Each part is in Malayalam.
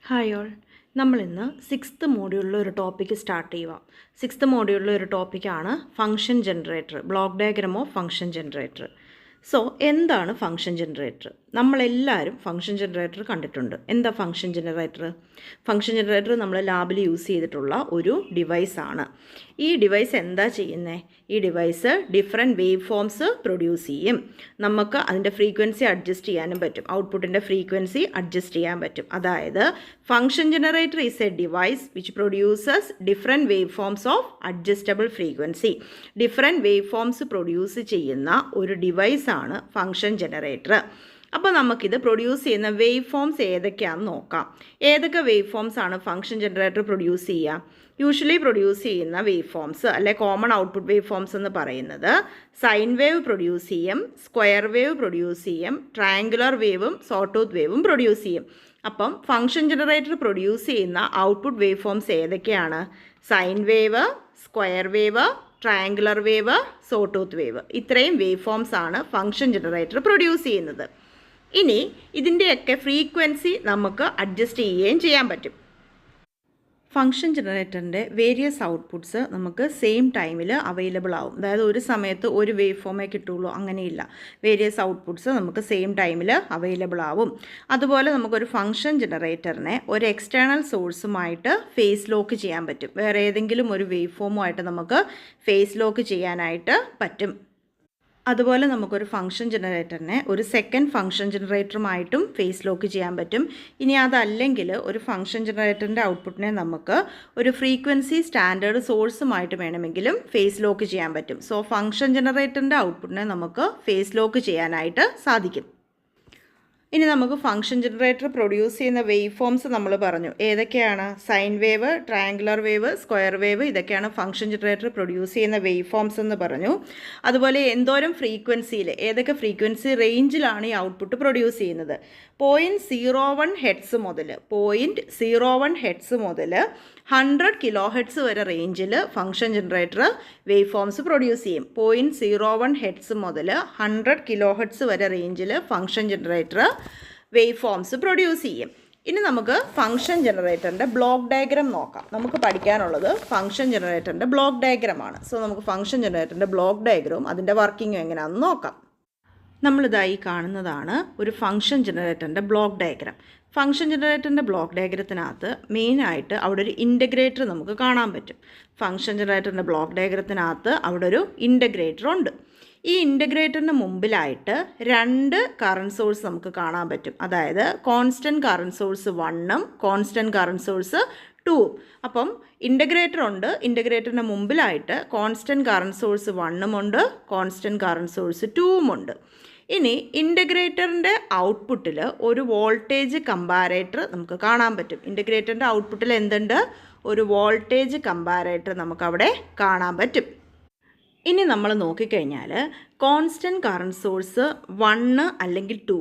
ഹായ് ഓൾ, നമ്മളിന്ന് 6th മോഡ്യൂളിൽ ഒരു ടോപ്പിക്ക് സ്റ്റാർട്ട് ചെയ്യുക. 6th മോഡ്യൂളിൽ ഒരു ടോപ്പിക്കാണ് function generator, block diagram of function generator. So എന്താണ് ഫംഗ്ഷൻ ജനറേറ്റർ? നമ്മളെല്ലാവരും ഫംഗ്ഷൻ ജനറേറ്റർ കണ്ടിട്ടുണ്ട്. എന്താ ഫംഗ്ഷൻ ജനറേറ്റർ? ഫംഗ്ഷൻ ജനറേറ്റർ നമ്മൾ ലാബിൽ യൂസ് ചെയ്തിട്ടുള്ള ഒരു ഡിവൈസാണ്. ഈ ഡിവൈസ് എന്താ ചെയ്യുന്നത്? ഈ device different wave forms produce ചെയ്യും. നമുക്ക് അതിൻ്റെ ഫ്രീക്വൻസി അഡ്ജസ്റ്റ് ചെയ്യാനും പറ്റും. ഔട്ട്പുട്ടിൻ്റെ ഫ്രീക്വൻസി അഡ്ജസ്റ്റ് ചെയ്യാൻ പറ്റും. അതായത് function generator is A device which produces different wave forms of adjustable frequency. Different wave forms produce ചെയ്യുന്ന ഒരു ഡിവൈസാണ് ഫംഗ്ഷൻ ജനറേറ്റർ. അപ്പോൾ നമുക്കിത് പ്രൊഡ്യൂസ് ചെയ്യുന്ന വേവ് ഫോംസ് ഏതൊക്കെയാണെന്ന് നോക്കാം. ഏതൊക്കെ വേവ് ഫോംസ് ആണ് ഫംഗ്ഷൻ ജനറേറ്റർ പ്രൊഡ്യൂസ് ചെയ്യുക? യൂഷ്വലി പ്രൊഡ്യൂസ് ചെയ്യുന്ന വേവ് ഫോംസ് അല്ലെ കോമൺ ഔട്ട്പുട്ട് വേവ് ഫോംസ് എന്ന് പറയുന്നത് സൈൻ വേവ് പ്രൊഡ്യൂസ് ചെയ്യും, സ്ക്വയർ വേവ് പ്രൊഡ്യൂസ് ചെയ്യും, ട്രയാങ്കുലർ വേവും സോട്ടൂത്ത് വേവും പ്രൊഡ്യൂസ് ചെയ്യും. അപ്പം ഫംഗ്ഷൻ ജനറേറ്റർ പ്രൊഡ്യൂസ് ചെയ്യുന്ന ഔട്ട്പുട്ട് വേവ് ഫോംസ് ഏതൊക്കെയാണ്? Sine wave, square wave, triangular wave, sawtooth wave. ഇത്രയും വേവ് ഫോംസ് ആണ് ഫംഗ്ഷൻ ജനറേറ്റർ പ്രൊഡ്യൂസ് ചെയ്യുന്നത്. ഇനി ഇതിൻ്റെയൊക്കെ ഫ്രീക്വൻസി നമുക്ക് അഡ്ജസ്റ്റ് ചെയ്യുകയും ചെയ്യാൻ പറ്റും. ഫംഗ്ഷൻ ജനറേറ്ററിൻ്റെ വേരിയസ് ഔട്ട്പുട്ട്സ് നമുക്ക് സെയിം ടൈമിൽ അവൈലബിൾ ആവും. അതായത് ഒരു സമയത്ത് ഒരു വേവ് ഫോമേ കിട്ടുള്ളൂ, അങ്ങനെയില്ല. വേരിയസ് ഔട്ട്പുട്ട്സ് നമുക്ക് സെയിം ടൈമിൽ അവൈലബിൾ ആവും. അതുപോലെ നമുക്കൊരു ഫംഗ്ഷൻ ജനറേറ്ററിനെ ഒരു എക്സ്റ്റേണൽ സോഴ്സുമായിട്ട് ഫേസ് ലോക്ക് ചെയ്യാൻ പറ്റും. വേറെ ഏതെങ്കിലും ഒരു വേവ് ഫോമുമായിട്ട് നമുക്ക് ഫേസ് ലോക്ക് ചെയ്യാനായിട്ട് പറ്റും. അതുപോലെ നമുക്കൊരു ഫംഗ്ഷൻ ജനറേറ്ററിനെ ഒരു സെക്കൻഡ് ഫംഗ്ഷൻ ജനറേറ്ററുമായിട്ടും ഫേസ് ലോക്ക് ചെയ്യാൻ പറ്റും. ഇനി അതല്ലെങ്കിൽ ഒരു ഫംഗ്ഷൻ ജനറേറ്ററിൻ്റെ ഔട്ട്പുട്ടിനെ നമുക്ക് ഒരു ഫ്രീക്വൻസി സ്റ്റാൻഡേർഡ് സോഴ്സുമായിട്ട് വേണമെങ്കിലും ഫേസ് ലോക്ക് ചെയ്യാൻ പറ്റും. സോ ഫംഗ്ഷൻ ജനറേറ്ററിൻ്റെ ഔട്ട്പുട്ടിനെ നമുക്ക് ഫേസ് ലോക്ക് ചെയ്യാനായിട്ട് സാധിക്കും. ഇനി നമുക്ക് ഫംഗ്ഷൻ ജനറേറ്റർ പ്രൊഡ്യൂസ് ചെയ്യുന്ന വേവ് ഫോംസ് നമ്മൾ പറഞ്ഞു. ഏതൊക്കെയാണ്? Sine wave, triangular wave, square wave. ഇതൊക്കെയാണ് ഫംഗ്ഷൻ ജനറേറ്റർ പ്രൊഡ്യൂസ് ചെയ്യുന്ന വേവ് ഫോംസ് എന്ന് പറഞ്ഞു. അതുപോലെ എന്തോരം ഫ്രീക്വൻസിയിൽ, ഏതൊക്കെ ഫ്രീക്വൻസി റേഞ്ചിലാണ് ഈ ഔട്ട്പുട്ട് പ്രൊഡ്യൂസ് ചെയ്യുന്നത്? 0.01 ഹെഡ്സ് മുതൽ 0.01 ഹെഡ്സ് മുതൽ 100 കിലോ ഹെഡ്സ് വരെ റേഞ്ചിൽ function generator wave forms produce ചെയ്യും. 0.01 ഹെഡ്സ് മുതൽ 100 കിലോ ഹെഡ്സ് വരെ റേഞ്ചിൽ function generator wave forms produce ചെയ്യും. ഇനി നമുക്ക് ഫംഗ്ഷൻ ജനറേറ്ററിൻ്റെ ബ്ലോക്ക് ഡയഗ്രാം നോക്കാം. നമുക്ക് പഠിക്കാനുള്ളത് ഫംഗ്ഷൻ ജനറേറ്ററിൻ്റെ ബ്ലോക്ക് ഡയഗ്രാമാണ്. സോ നമുക്ക് ഫംഗ്ഷൻ ജനറേറ്ററിൻ്റെ ബ്ലോക്ക് ഡയഗ്രാം അതിൻ്റെ വർക്കിംഗ് എങ്ങനെയാണെന്ന് നോക്കാം. നമ്മളിതായി കാണുന്നതാണ് ഒരു ഫംഗ്ഷൻ ജനറേറ്ററിൻ്റെ ബ്ലോക്ക് ഡയഗ്രാം. ഫംഗ്ഷൻ ജനറേറ്ററിൻ്റെ ബ്ലോക്ക് ഡയഗ്രത്തിനകത്ത് മെയിനായിട്ട് അവിടെ ഒരു ഇൻ്റഗ്രേറ്റർ നമുക്ക് കാണാൻ പറ്റും. ഫംഗ്ഷൻ ജനറേറ്ററിൻ്റെ ബ്ലോക്ക് ഡയഗ്രത്തിനകത്ത് അവിടെ ഒരു ഇൻ്റഗ്രേറ്റർ ഉണ്ട്. ഈ ഇൻ്റഗ്രേറ്ററിന് മുമ്പിലായിട്ട് 2 കറണ്ട് സോഴ്സ് നമുക്ക് കാണാൻ പറ്റും. അതായത് കോൺസ്റ്റൻറ്റ് കറണ്ട് സോഴ്സ് 1ഉം കോൺസ്റ്റൻറ്റ് കറണ്ട് സോഴ്സ് 2ഉം. അപ്പം ഇൻ്റഗ്രേറ്റർ ഉണ്ട്. ഇൻ്റഗ്രേറ്ററിന് മുമ്പിലായിട്ട് കോൺസ്റ്റൻറ്റ് കറണ്ട് സോഴ്സ് 1ഉം ഉണ്ട്, കോൺസ്റ്റൻറ്റ് കറണ്ട് സോഴ്സ് 2ഉം ഉണ്ട്. ഇനി ഇൻ്റഗ്രേറ്ററിൻ്റെ ഔട്ട്പുട്ടിൽ ഒരു വോൾട്ടേജ് കമ്പാരേറ്റർ നമുക്ക് കാണാൻ പറ്റും. ഇൻ്റഗ്രേറ്ററിൻ്റെ ഔട്ട്പുട്ടിൽ എന്തുണ്ട്? ഒരു വോൾട്ടേജ് കമ്പാരേറ്റർ നമുക്കവിടെ കാണാൻ പറ്റും. ഇനി നമ്മൾ നോക്കിക്കഴിഞ്ഞാൽ കോൺസ്റ്റൻറ്റ് കറണ്ട് സോഴ്സ് 1 അല്ലെങ്കിൽ 2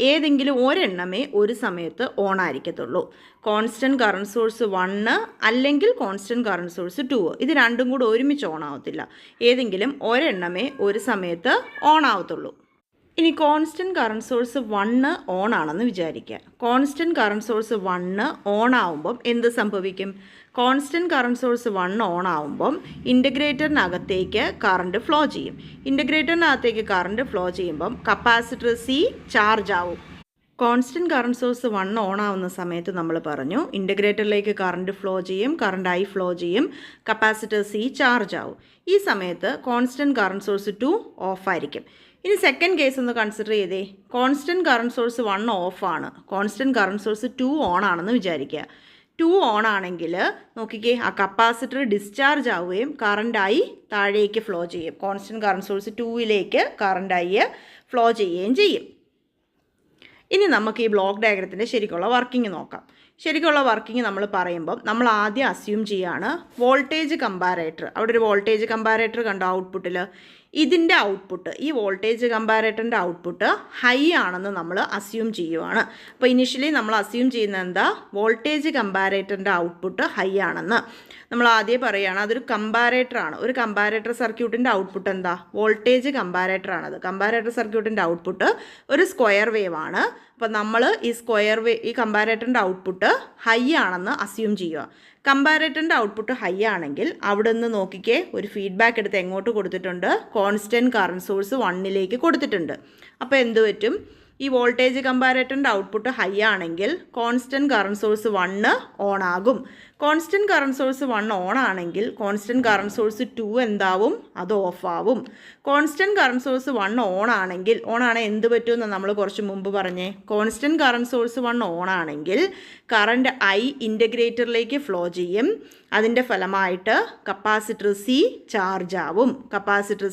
ഏതെങ്കിലും ഒരെണ്ണമേ ഒരു സമയത്ത് ഓൺ ആയിരിക്കത്തുള്ളൂ. കോൺസ്റ്റൻറ്റ് കറണ്ട് സോഴ്സ് 1 അല്ലെങ്കിൽ കോൺസ്റ്റൻറ്റ് കറണ്ട് സോഴ്സ് 2 ഇത് രണ്ടും കൂടെ ഒരുമിച്ച് ഓൺ ആവത്തില്ല. ഏതെങ്കിലും ഒരെണ്ണമേ ഒരു സമയത്ത് ഓൺ ആവത്തുള്ളൂ. ഇനി കോൺസ്റ്റൻറ്റ് കറണ്ട് സോഴ്സ് 1 ഓൺ ആണെന്ന് വിചാരിക്കുക. കോൺസ്റ്റൻറ്റ് കറണ്ട് സോഴ്സ് 1 ഓൺ ആവുമ്പം എന്ത് സംഭവിക്കും? കോൺസ്റ്റൻറ്റ് കറണ്ട് സോഴ്സ് 1 ഓൺ ആവുമ്പം ഇൻ്റഗ്രേറ്ററിനകത്തേക്ക് കറണ്ട് ഫ്ലോ ചെയ്യും. ഇൻ്റഗ്രേറ്ററിനകത്തേക്ക് കറണ്ട് ഫ്ലോ ചെയ്യുമ്പം കപ്പാസിറ്റർ സി ചാർജ് ആവും. കോൺസ്റ്റൻറ്റ് കറണ്ട് സോഴ്സ് 1 ഓൺ ആവുന്ന സമയത്ത് നമ്മൾ പറഞ്ഞു ഇൻ്റഗ്രേറ്ററിലേക്ക് കറണ്ട് ഫ്ലോ ചെയ്യും, കറണ്ട് ഐ ഫ്ലോ ചെയ്യും, കപ്പാസിറ്റർ സി ചാർജ് ആവും. ഈ സമയത്ത് കോൺസ്റ്റൻറ്റ് കറണ്ട് സോഴ്സ് 2 ഓഫായിരിക്കും. ഇനി സെക്കൻഡ് കേസ് ഒന്ന് കൺസിഡർ ചെയ്തേ. കോൺസ്റ്റൻറ്റ് കറണ്ട് സോഴ്സ് 1 ഓഫാണ്, കോൺസ്റ്റൻറ്റ് കറണ്ട് സോഴ്സ് 2 ഓൺ ആണെന്ന് വിചാരിക്കുക. 2 ഓൺ ആണെങ്കിൽ നോക്കിക്കേ, ആ കപ്പാസിറ്റർ ഡിസ്ചാർജ് ആവുകയും കറണ്ടായി താഴേക്ക് ഫ്ലോ ചെയ്യും. കോൺസ്റ്റൻറ്റ് കറണ്ട് സോഴ്സ് 2ലേക്ക് കറണ്ടായി ഫ്ലോ ചെയ്യുകയും ചെയ്യും. ഇനി നമുക്ക് ഈ ബ്ലോക്ക് ഡയഗ്രത്തിൻ്റെ ശരിക്കുള്ള വർക്കിംഗ് നോക്കാം. ശരിക്കുള്ള വർക്കിംഗ് നമ്മൾ പറയുമ്പം നമ്മൾ ആദ്യം അസ്യൂം ചെയ്യുകയാണ് വോൾട്ടേജ് കമ്പാരേറ്റർ. അവിടെ ഒരു വോൾട്ടേജ് കമ്പാരേറ്റർ കണ്ടോ ഔട്ട്പുട്ടിൽ? ഇതിൻ്റെ ഔട്ട്പുട്ട്, ഈ വോൾട്ടേജ് കമ്പാരേറ്ററിൻ്റെ ഔട്ട്പുട്ട് ഹൈ ആണെന്ന് നമ്മൾ അസ്യൂം ചെയ്യുവാണ്. അപ്പോൾ ഇനിഷ്യലി നമ്മൾ അസ്യൂം ചെയ്യുന്നത് എന്താ? വോൾട്ടേജ് കമ്പാരേറ്ററിൻ്റെ ഔട്ട്പുട്ട് ഹൈ ആണെന്ന്. നമ്മൾ ആദ്യം പറയുകയാണ് അതൊരു കമ്പാരേറ്ററാണ്. ഒരു കമ്പാരേറ്റർ സർക്യൂട്ടിൻ്റെ ഔട്ട്പുട്ട് എന്താ? വോൾട്ടേജ് കമ്പാരേറ്ററാണത്. കമ്പാരേറ്റർ സർക്യൂട്ടിൻ്റെ ഔട്ട്പുട്ട് ഒരു സ്ക്വയർ വേവ് ആണ്. അപ്പോൾ നമ്മൾ ഈ കമ്പാരേറ്ററിൻ്റെ ഔട്ട്പുട്ട് ഹൈ ആണെന്ന് അസ്യൂം ചെയ്യുക. കമ്പാരേറ്ററിൻ്റെ ഔട്ട്പുട്ട് ഹൈ ആണെങ്കിൽ അവിടെ നിന്ന് നോക്കിക്കേ, ഒരു ഫീഡ്ബാക്ക് എടുത്ത് എങ്ങോട്ട് കൊടുത്തിട്ടുണ്ട്? കോൺസ്റ്റൻറ്റ് കറണ്ട് സോഴ്സ് 1ലേക്ക് കൊടുത്തിട്ടുണ്ട്. അപ്പോൾ എന്ത് പറ്റും? ഈ വോൾട്ടേജ് കമ്പാരേറ്ററിൻ്റെ ഔട്ട്പുട്ട് ഹൈ ആണെങ്കിൽ കോൺസ്റ്റൻറ്റ് കറണ്ട് സോഴ്സ് 1 ഓൺ ആകും. കോൺസ്റ്റൻറ്റ് കറണ്ട് സോഴ്സ് 1 ഓൺ ആണെങ്കിൽ കോൺസ്റ്റൻറ്റ് കറണ്ട് സോഴ്സ് 2 എന്താവും? അത് ഓഫ് ആവും. കോൺസ്റ്റൻറ്റ് കറണ്ട് സോഴ്സ് 1 ഓൺ ആണെങ്കിൽ എന്ത് പറ്റുമെന്ന് നമ്മൾ കുറച്ച് മുമ്പ് പറഞ്ഞേ. കോൺസ്റ്റൻറ്റ് കറണ്ട് സോഴ്സ് 1 ഓൺ ആണെങ്കിൽ കറണ്ട് I ഇൻ്റഗ്രേറ്ററിലേക്ക് ഫ്ലോ ചെയ്യും. അതിൻ്റെ ഫലമായിട്ട് കപ്പാസിറ്റർ C ചാർജ് ആവും. കപ്പാസിറ്റർ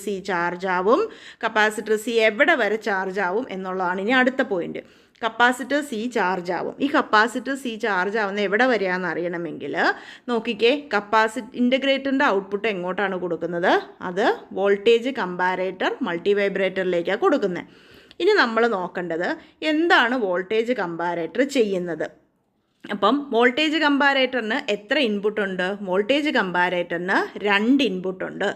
C എവിടെ വരെ ചാർജ് ആവും എന്നുള്ളതാണ് ഇനി അടുത്ത പോയിന്റ്. കപ്പാസിറ്റർ C ചാർജ് ആവും. ഈ കപ്പാസിറ്റർ C ചാർജ് ആവുന്ന എവിടെ വരെയാണെന്ന് അറിയണമെങ്കിൽ നോക്കിക്കേ, ഇൻ്റഗ്രേറ്ററിൻ്റെ ഔട്ട്പുട്ട് എങ്ങോട്ടാണ് കൊടുക്കുന്നത്? അത് വോൾട്ടേജ് കമ്പാരേറ്റർ മൾട്ടി വൈബ്രേറ്ററിലേക്കാണ് കൊടുക്കുന്നത്. ഇനി നമ്മൾ നോക്കേണ്ടത് എന്താണ് വോൾട്ടേജ് കമ്പാരേറ്റർ ചെയ്യുന്നത്. അപ്പം വോൾട്ടേജ് കമ്പാരേറ്ററിന് എത്ര ഇൻപുട്ട് ഉണ്ട്? വോൾട്ടേജ് കമ്പാരേറ്ററിന് 2 ഇൻപുട്ട് ഉണ്ട്.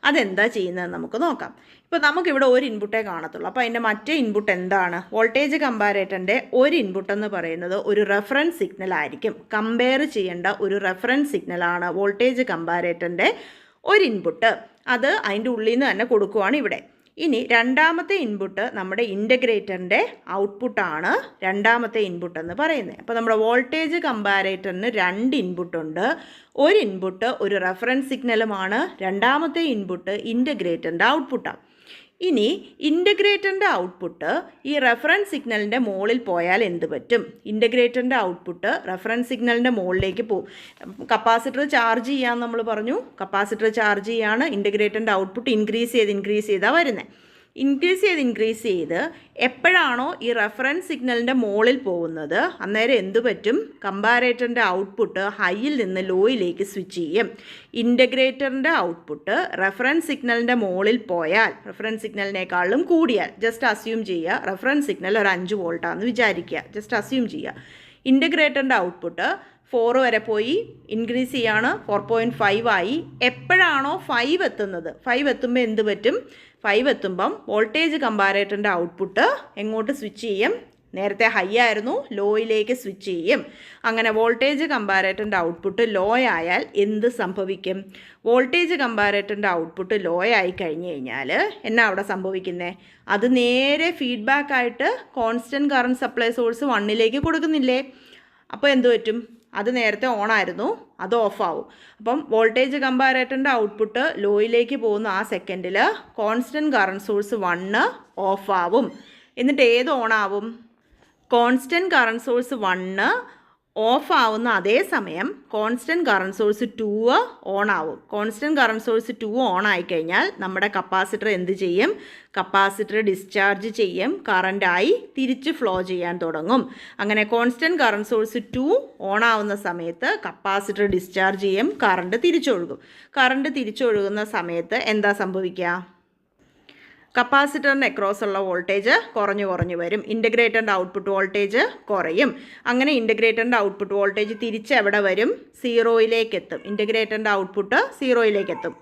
അതെന്താ ചെയ്യുന്നത് നമുക്ക് നോക്കാം. ഇപ്പോൾ നമുക്കിവിടെ ഒരു ഇൻപുട്ടേ കാണത്തുള്ളൂ. അപ്പോൾ അതിൻ്റെ മറ്റേ ഇൻപുട്ട് എന്താണ്? വോൾട്ടേജ് കമ്പാരേറ്ററിൻ്റെ ഒരു ഇൻപുട്ട് എന്ന് പറയുന്നത് ഒരു റെഫറൻസ് സിഗ്നൽ ആയിരിക്കും. കമ്പയർ ചെയ്യേണ്ട ഒരു റെഫറൻസ് സിഗ്നലാണ് വോൾട്ടേജ് കമ്പാരേറ്ററിൻ്റെ ഒരു ഇൻപുട്ട്. അത് അതിൻ്റെ ഉള്ളിൽ നിന്ന് തന്നെ കൊടുക്കുവാണ് ഇവിടെ. ഇനി രണ്ടാമത്തെ ഇൻപുട്ട് നമ്മുടെ ഇൻ്റഗ്രേറ്ററിൻ്റെ ഔട്ട്പുട്ടാണ് രണ്ടാമത്തെ ഇൻപുട്ട് എന്ന് പറയുന്നത്. അപ്പോൾ നമ്മുടെ വോൾട്ടേജ് കമ്പാരേറ്ററിന് 2 ഇൻപുട്ടുണ്ട്. ഒരു ഇൻപുട്ട് ഒരു റെഫറൻസ് സിഗ്നലുമാണ്. രണ്ടാമത്തെ ഇൻപുട്ട് ഇൻ്റഗ്രേറ്ററിൻ്റെ ഔട്ട്പുട്ടാണ്. ഇനി ഇൻ്റഗ്രേറ്ററിൻ്റെ ഔട്ട്പുട്ട് ഈ റെഫറൻസ് സിഗ്നലിൻ്റെ മുകളിൽ പോയാൽ എന്ത് പറ്റും? ഇൻ്റഗ്രേറ്ററിൻ്റെ ഔട്ട്പുട്ട് റെഫറൻസ് സിഗ്നലിൻ്റെ മുകളിലേക്ക് പോകും. കപ്പാസിറ്റർ ചാർജ് ചെയ്യാമെന്ന് നമ്മൾ പറഞ്ഞു. കപ്പാസിറ്റർ ചാർജ് ചെയ്യാണ്. ഇൻ്റഗ്രേറ്ററിൻ്റെ ഔട്ട്പുട്ട് ഇൻക്രീസ് ചെയ്താണ് വരുന്നത്. ഇൻക്രീസ് ചെയ്ത് എപ്പോഴാണോ ഈ റെഫറൻസ് സിഗ്നലിൻ്റെ മുകളിൽ പോകുന്നത് അന്നേരം എന്ത് പറ്റും? കമ്പാരേറ്ററിൻ്റെ ഔട്ട്പുട്ട് ഹൈയിൽ നിന്ന് ലോയിലേക്ക് സ്വിച്ച് ചെയ്യും. ഇൻ്റഗ്രേറ്ററിൻ്റെ ഔട്ട്പുട്ട് റെഫറൻസ് സിഗ്നലിൻ്റെ മുകളിൽ പോയാൽ, റെഫറൻസ് സിഗ്നലിനേക്കാളും കൂടിയാൽ, ജസ്റ്റ് അസ്യൂം ചെയ്യുക റെഫറൻസ് സിഗ്നൽ ഒരു 5 വോൾട്ടാണെന്ന് വിചാരിക്കുക. ജസ്റ്റ് അസ്യൂം ചെയ്യുക. ഇൻ്റഗ്രേറ്ററിൻ്റെ ഔട്ട്പുട്ട് 4 വരെ പോയി, ഇൻക്രീസ് ചെയ്യാണ്, 4.5 ആയി. എപ്പോഴാണോ 5 എത്തുന്നത്, 5 എത്തുമ്പോൾ എന്ത് പറ്റും? 5 എത്തുമ്പം വോൾട്ടേജ് കമ്പാരേറ്ററിൻ്റെ ഔട്ട്പുട്ട് എങ്ങോട്ട് സ്വിച്ച് ചെയ്യും? നേരത്തെ ഹൈ ആയിരുന്നു, ലോയിലേക്ക് സ്വിച്ച് ചെയ്യും. അങ്ങനെ വോൾട്ടേജ് കമ്പാരേറ്ററിൻ്റെ ഔട്ട്പുട്ട് ലോ ആയാൽ എന്ത് സംഭവിക്കും? വോൾട്ടേജ് കമ്പാരേറ്ററിൻ്റെ ഔട്ട്പുട്ട് ലോ ആയി കഴിഞ്ഞ് കഴിഞ്ഞാൽ എന്നാ അവിടെ സംഭവിക്കുന്നത്? അത് നേരെ ഫീഡ്ബാക്കായിട്ട് കോൺസ്റ്റൻറ്റ് കറണ്ട് സപ്ലൈ സോഴ്സ് 1ലേക്ക് കൊടുക്കുന്നില്ലേ? അപ്പോൾ എന്ത് പറ്റും? അത് നേരത്തെ ഓണായിരുന്നു, അത് ഓഫാവും. അപ്പം വോൾട്ടേജ് കമ്പാരേറ്ററിൻ്റെ ഔട്ട്പുട്ട് ലോയിലേക്ക് പോകുന്ന ആ സെക്കൻഡിൽ കോൺസ്റ്റൻറ്റ് കറണ്ട് സോഴ്സ് 1 ഓഫാവും. എന്നിട്ട് ഏത് ഓണാവും? കോൺസ്റ്റൻറ്റ് കറണ്ട് സോഴ്സ് 1 ഓഫ് ആവുന്ന അതേ സമയം കോൺസ്റ്റൻറ്റ് കറണ്ട് സോഴ്സ് 2 ഓൺ ആവും. കോൺസ്റ്റൻറ്റ് കറണ്ട് സോഴ്സ് 2 ഓൺ ആയിക്കഴിഞ്ഞാൽ നമ്മുടെ കപ്പാസിറ്റർ എന്ത് ചെയ്യും? കപ്പാസിറ്റർ ഡിസ്ചാർജ് ചെയ്യും, കറണ്ടായി തിരിച്ച് ഫ്ലോ ചെയ്യാൻ തുടങ്ങും. അങ്ങനെ കോൺസ്റ്റൻറ്റ് കറണ്ട് സോഴ്സ് 2 ഓൺ ആവുന്ന സമയത്ത് കപ്പാസിറ്റർ ഡിസ്ചാർജ് ചെയ്യും, കറണ്ട് തിരിച്ചൊഴുകും. കറണ്ട് തിരിച്ചൊഴുകുന്ന സമയത്ത് എന്താ സംഭവിക്കുക? കപ്പാസിറ്ററിന് അക്രോസ് ഉള്ള വോൾട്ടേജ് കുറഞ്ഞു വരും. ഇൻ്റഗ്രേറ്ററിൻ്റെ ഔട്ട്പുട്ട് വോൾട്ടേജ് കുറയും. അങ്ങനെ ഇൻ്റഗ്രേറ്ററിൻ്റെ ഔട്ട്പുട്ട് വോൾട്ടേജ് തിരിച്ച് എവിടെ വരും? 0യിലേക്ക് എത്തും. ഇൻ്റഗ്രേറ്ററിൻ്റെ ഔട്ട്പുട്ട് 0യിലേക്ക് എത്തും.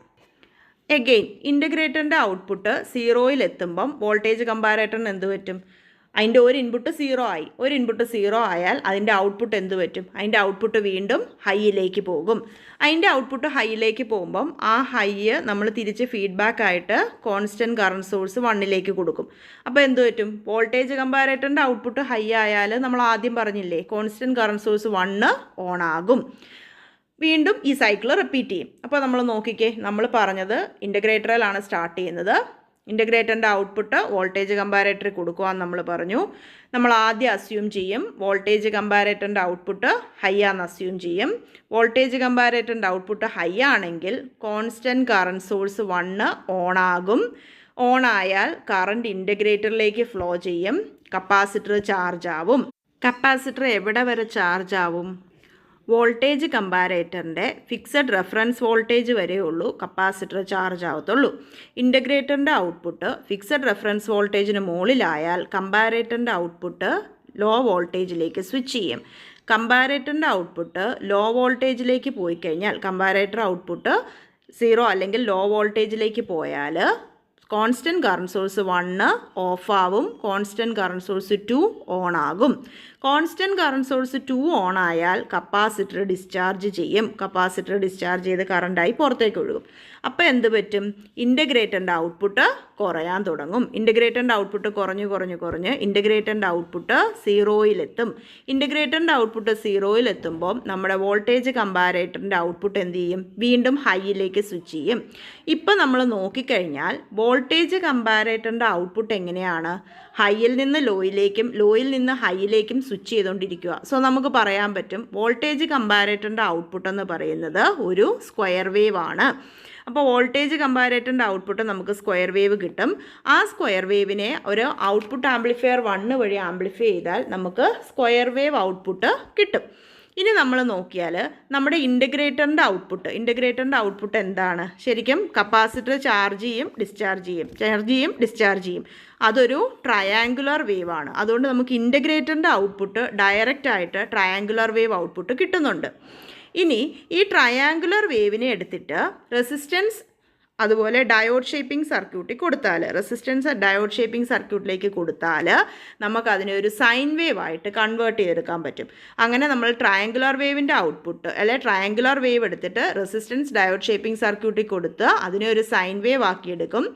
എഗെയിൻ ഇൻ്റഗ്രേറ്ററിൻ്റെ ഔട്ട്പുട്ട് 0യിൽ എത്തുമ്പം വോൾട്ടേജ് കമ്പാരേറ്ററിന് എന്ത് പറ്റും? അതിൻ്റെ ഒരു ഇൻപുട്ട് 0 ആയി. ഒരു ഇൻപുട്ട് 0 ആയാൽ അതിൻ്റെ ഔട്ട്പുട്ട് എന്ത് പറ്റും? അതിൻ്റെ ഔട്ട്പുട്ട് വീണ്ടും ഹൈയിലേക്ക് പോകും. അതിൻ്റെ ഔട്ട്പുട്ട് ഹൈയിലേക്ക് പോകുമ്പം ആ ഹൈ നമ്മൾ തിരിച്ച് ഫീഡ്ബാക്കായിട്ട് കോൺസ്റ്റൻറ്റ് കറണ്ട് സോഴ്സ് 1ലേക്ക് കൊടുക്കും. അപ്പോൾ എന്ത് പറ്റും? വോൾട്ടേജ് കമ്പാരേറ്ററിൻ്റെ ഔട്ട്പുട്ട് ഹൈ ആയാൽ നമ്മൾ ആദ്യം പറഞ്ഞില്ലേ, കോൺസ്റ്റൻറ്റ് കറണ്ട് സോഴ്സ് 1 ഓൺ ആകും. വീണ്ടും ഈ സൈക്കിൾ റിപ്പീറ്റ് ചെയ്യും. അപ്പോൾ നമ്മൾ നോക്കിക്കേ, നമ്മൾ പറഞ്ഞത് ഇൻ്റഗ്രേറ്ററിലാണ് സ്റ്റാർട്ട് ചെയ്യുന്നത്. ഇൻ്റഗ്രേറ്ററിൻ്റെ ഔട്ട്പുട്ട് വോൾട്ടേജ് കമ്പാരേറ്ററിൽ കൊടുക്കുവാന്ന് നമ്മൾ പറഞ്ഞു. നമ്മൾ ആദ്യം അസ്യൂം ചെയ്യും വോൾട്ടേജ് കമ്പാരേറ്ററിൻ്റെ ഔട്ട്പുട്ട് ഹൈ ആണെന്ന് അസ്യൂം ചെയ്യും. വോൾട്ടേജ് കമ്പാരേറ്ററിൻ്റെ ഔട്ട്പുട്ട് ഹൈ ആണെങ്കിൽ കോൺസ്റ്റൻറ്റ് കറണ്ട് സോഴ്സ് 1 ഓൺ ആകും. ഓൺ ആയാൽ കറണ്ട് ഇൻ്റഗ്രേറ്ററിലേക്ക് ഫ്ലോ ചെയ്യും, കപ്പാസിറ്റർ ചാർജ് ആവും. കപ്പാസിറ്റർ എവിടെ വരെ ചാർജ് ആവും? വോൾട്ടേജ് കമ്പാരേറ്ററിൻ്റെ ഫിക്സഡ് റെഫറൻസ് വോൾട്ടേജ് വരെയുള്ളൂ കപ്പാസിറ്റർ ചാർജ് ആവത്തുള്ളൂ. ഇൻ്റഗ്രേറ്ററിൻ്റെ ഔട്ട്പുട്ട് ഫിക്സഡ് റെഫറൻസ് വോൾട്ടേജിന് മുകളിലായാൽ കമ്പാരേറ്ററിൻ്റെ ഔട്ട്പുട്ട് ലോ വോൾട്ടേജിലേക്ക് സ്വിച്ച് ചെയ്യും. കമ്പാരേറ്ററിൻ്റെ ഔട്ട്പുട്ട് ലോ വോൾട്ടേജിലേക്ക് പോയി കഴിഞ്ഞാൽ, കമ്പാരേറ്റർ ഔട്ട്പുട്ട് 0 അല്ലെങ്കിൽ ലോ വോൾട്ടേജിലേക്ക് പോയാൽ കോൺസ്റ്റൻറ്റ് കറണ്ട് സോഴ്സ് 1 ഓഫ് ആവും, കോൺസ്റ്റൻറ്റ് കറണ്ട് സോഴ്സ് 2 ഓൺ ആകും. കോൺസ്റ്റൻറ്റ് കറണ്ട് സോഴ്സ് 2 ഓൺ ആയാൽ കപ്പാസിറ്റർ ഡിസ്ചാർജ് ചെയ്യും. കപ്പാസിറ്റർ ഡിസ്ചാർജ് ചെയ്ത് കറണ്ടായി പുറത്തേക്ക് ഒഴുകും. അപ്പോൾ എന്ത് പറ്റും? ഇൻ്റഗ്രേറ്ററിൻ്റെ ഔട്ട്പുട്ട് കുറയാൻ തുടങ്ങും. ഇൻ്റഗ്രേറ്ററിൻ്റെ ഔട്ട്പുട്ട് കുറഞ്ഞ് ഇൻ്റഗ്രേറ്ററിൻ്റെ ഔട്ട്പുട്ട് 0-ലെത്തും. ഇൻ്റഗ്രേറ്ററിൻ്റെ ഔട്ട്പുട്ട് 0-ലെത്തുമ്പോൾ നമ്മുടെ വോൾട്ടേജ് കമ്പാരേറ്ററിൻ്റെ ഔട്ട്പുട്ട് എന്ത് ചെയ്യും? വീണ്ടും ഹൈയിലേക്ക് സ്വിച്ച് ചെയ്യും. ഇപ്പോൾ നമ്മൾ നോക്കിക്കഴിഞ്ഞാൽ വോൾട്ടേജ് കമ്പാരേറ്ററിൻ്റെ ഔട്ട്പുട്ട് എങ്ങനെയാണ്? ഹൈയിൽ നിന്ന് ലോയിലേക്കും ലോയിൽ നിന്ന് ഹൈയിലേക്കും സ്വിച്ച് ചെയ്തുകൊണ്ടിരിക്കുക. സോ നമുക്ക് പറയാൻ പറ്റും വോൾട്ടേജ് കമ്പാരേറ്ററിൻ്റെ ഔട്ട്പുട്ട് എന്ന് പറയുന്നത് ഒരു സ്ക്വയർ വേവ് ആണ്. അപ്പോൾ വോൾട്ടേജ് കമ്പാരേറ്ററിൻ്റെ ഔട്ട്പുട്ട് നമുക്ക് സ്ക്വയർ വേവ് കിട്ടും. ആ സ്ക്വയർ വേവിനെ ഒരു ഔട്ട്പുട്ട് ആംപ്ലിഫയർ 1 വഴി ആംപ്ലിഫൈ ചെയ്താൽ നമുക്ക് സ്ക്വയർ വേവ് ഔട്ട്പുട്ട് കിട്ടും. ഇനി നമ്മൾ നോക്കിയാൽ നമ്മുടെ ഇൻ്റഗ്രേറ്ററിൻ്റെ ഔട്ട്പുട്ട് എന്താണ്? ശരിക്കും കപ്പാസിറ്റർ ചാർജ് ചെയ്യും, ഡിസ്ചാർജ് ചെയ്യും. അതൊരു ട്രയാങ്കുലർ വേവ് ആണ്. അതുകൊണ്ട് നമുക്ക് ഇൻ്റഗ്രേറ്ററിൻ്റെ ഔട്ട്പുട്ട് ഡയറക്റ്റായിട്ട് ട്രയാങ്കുലർ വേവ് ഔട്ട്പുട്ട് കിട്ടുന്നുണ്ട്. ഇനി ഈ ട്രയാങ്കുലർ വേവിനെ എടുത്തിട്ട് റെസിസ്റ്റൻസ് അതുപോലെ ഡയോഡ് ഷേപ്പിംഗ് സർക്യൂട്ടിൽ കൊടുത്താൽ, സർക്യൂട്ടിലേക്ക് കൊടുത്താൽ നമുക്കതിനെ ഒരു സൈൻ വേവ് ആയിട്ട് കൺവേർട്ട് ചെയ്തെടുക്കാൻ പറ്റും. അങ്ങനെ നമ്മൾ ട്രയാങ്കുലർ വേവിൻ്റെ ഔട്ട്പുട്ട് ട്രയാങ്കുലർ വേവ് എടുത്തിട്ട് റെസിസ്റ്റൻസ് ഡയോഡ് ഷേപ്പിംഗ് സർക്യൂട്ടിൽ കൊടുത്ത് അതിനെ ഒരു സൈൻ വേവ് ആക്കിയെടുക്കും.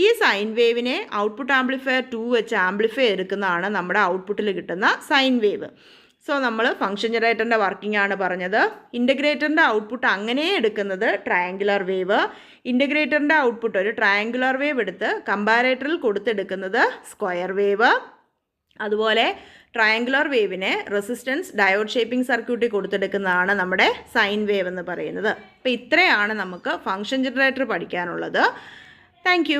ഈ സൈൻ വേവിനെ ഔട്ട്പുട്ട് ആംപ്ലിഫയർ 2 വെച്ച് ആംപ്ലിഫൈ എടുക്കുന്നതാണ് നമ്മുടെ ഔട്ട്പുട്ടിൽ കിട്ടുന്ന സൈൻ വേവ്. സോ നമ്മൾ ഫംഗ്ഷൻ ജനറേറ്ററിൻ്റെ വർക്കിംഗ് ആണ് പറഞ്ഞത്. ഇൻ്റഗ്രേറ്ററിൻ്റെ ഔട്ട്പുട്ട് അങ്ങനെ എടുക്കുന്നത് ട്രയാങ്കുലർ വേവ്, ഇൻ്റഗ്രേറ്ററിൻ്റെ ഔട്ട്പുട്ട് ഒരു ട്രയാങ്കുലർ വേവ് എടുത്ത് കമ്പാരേറ്ററിൽ കൊടുത്തെടുക്കുന്നത് സ്ക്വയർ വേവ്. അതുപോലെ ട്രയാങ്കുലർ വേവിനെ റെസിസ്റ്റൻസ് ഡയോഡ് ഷേപ്പിംഗ് സർക്യൂട്ടിൽ കൊടുത്തെടുക്കുന്നതാണ് നമ്മുടെ സൈൻ വേവ് എന്ന് പറയുന്നത്. അപ്പോൾ ഇത്രയാണ് നമുക്ക് ഫംഗ്ഷൻ ജനറേറ്റർ പഠിക്കാനുള്ളത്. താങ്ക്